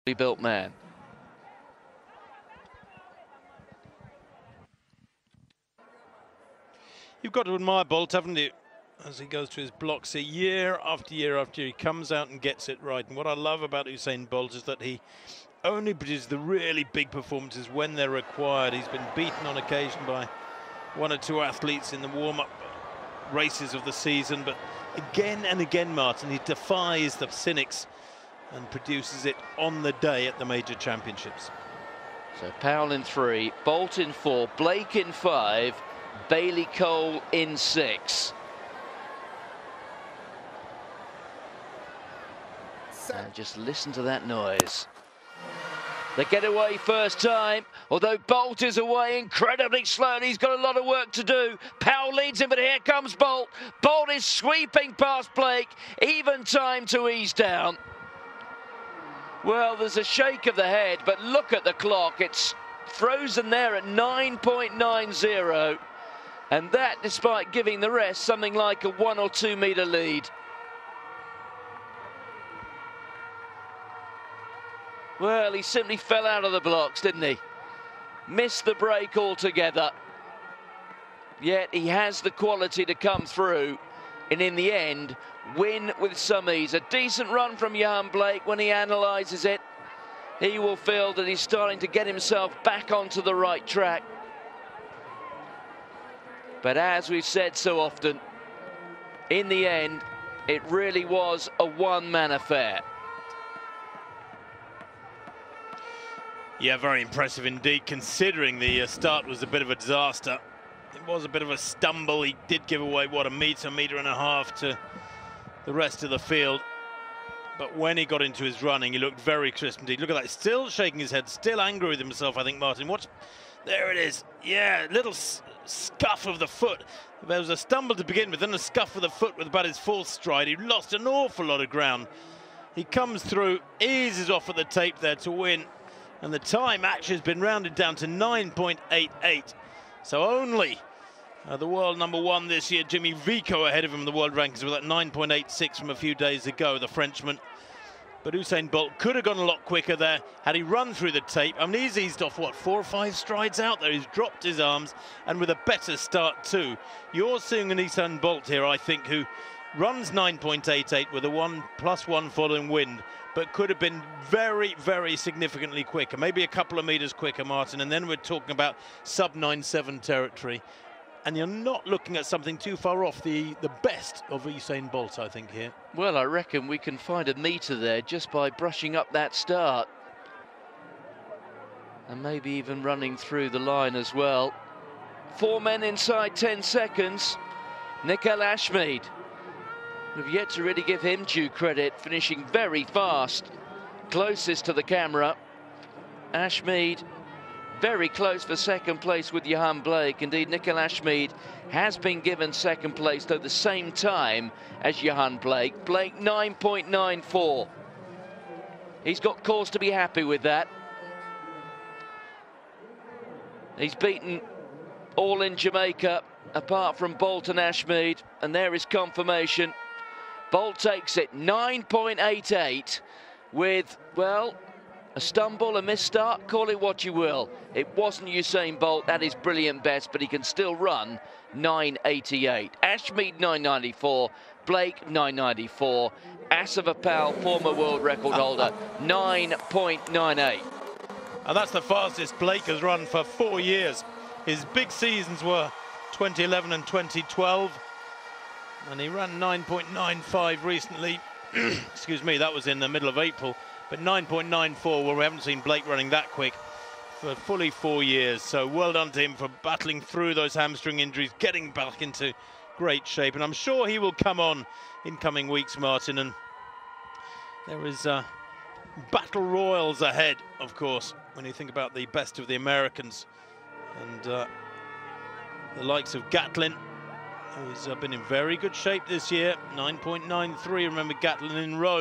built man. You've got to admire Bolt, haven't you? As he goes through his blocks year after year after year, he comes out and gets it right. And what I love about Usain Bolt is that he only produces the really big performances when they're required. He's been beaten on occasion by one or two athletes in the warm-up races of the season, but again and again, Martin, he defies the cynics and produces it on the day at the major championships. So Powell in 3, Bolt in 4, Blake in 5, Bailey Cole in 6. And just listen to that noise. The getaway first time, although Bolt is away incredibly slowly. He's got a lot of work to do. Powell leads him, but here comes Bolt. Bolt is sweeping past Blake. Even time to ease down. Well, there's a shake of the head, but look at the clock. It's frozen there at 9.90. And that despite giving the rest something like a 1 or 2 meter lead. Well, he simply fell out of the blocks, didn't he? Missed the break altogether. Yet he has the quality to come through and in the end win with some ease. A decent run from Yohan Blake. When he analyses it, he will feel that he's starting to get himself back onto the right track. But as we've said so often, in the end, it really was a one-man affair. Yeah, very impressive indeed, considering the start was a bit of a disaster. It was a bit of a stumble. He did give away, what, a metre and a half to the rest of the field. But when he got into his running, he looked very crisp indeed. Look at that, still shaking his head, still angry with himself, I think, Martin. Watch, there it is. Yeah, little scuff of the foot. There was a stumble to begin with, then a scuff of the foot with about his fourth stride. He lost an awful lot of ground. He comes through, eases off at the tape there to win. And the time actually has been rounded down to 9.88. So only the world #1 this year, Jimmy Vico, ahead of him in the world rankings with that 9.86 from a few days ago, the Frenchman. But Usain Bolt could have gone a lot quicker there had he run through the tape. I mean, he's eased off, what, 4 or 5 strides out there. He's dropped his arms, and with a better start too. You're seeing an Usain Bolt here, I think, who runs 9.88 with a 1+1 following wind, but could have been very, very significantly quicker, maybe a couple of meters quicker, Martin, and then we're talking about sub-9.7 territory. And you're not looking at something too far off the best of Usain Bolt, I think, here. Well, I reckon we can find a metre there just by brushing up that start. And maybe even running through the line as well. 4 men inside 10 seconds. Nickel Ashmead. We've yet to really give him due credit, finishing very fast, closest to the camera. Ashmead very close for second place with Yohan Blake. Indeed, Nickel Ashmead has been given second place, though the same time as Yohan Blake. Blake 9.94. He's got cause to be happy with that. He's beaten all in Jamaica, apart from Bolt and Ashmead, and there is confirmation. Bolt takes it 9.88 with, well, a stumble, a misstart, call it what you will. It wasn't Usain Bolt at his brilliant best, but he can still run 9.88. Ashmead 9.94, Blake 9.94, Asafa Powell, former world record holder, 9.98. And that's the fastest Blake has run for 4 years. His big seasons were 2011 and 2012. And he ran 9.95 recently. Excuse me, that was in the middle of April. But 9.94, well, we haven't seen Blake running that quick for fully 4 years. So well done to him for battling through those hamstring injuries, getting back into great shape. And I'm sure he will come on in coming weeks, Martin. And there is battle royals ahead, of course, when you think about the best of the Americans. And the likes of Gatlin, who's been in very good shape this year, 9.93. Remember Gatlin in Rome.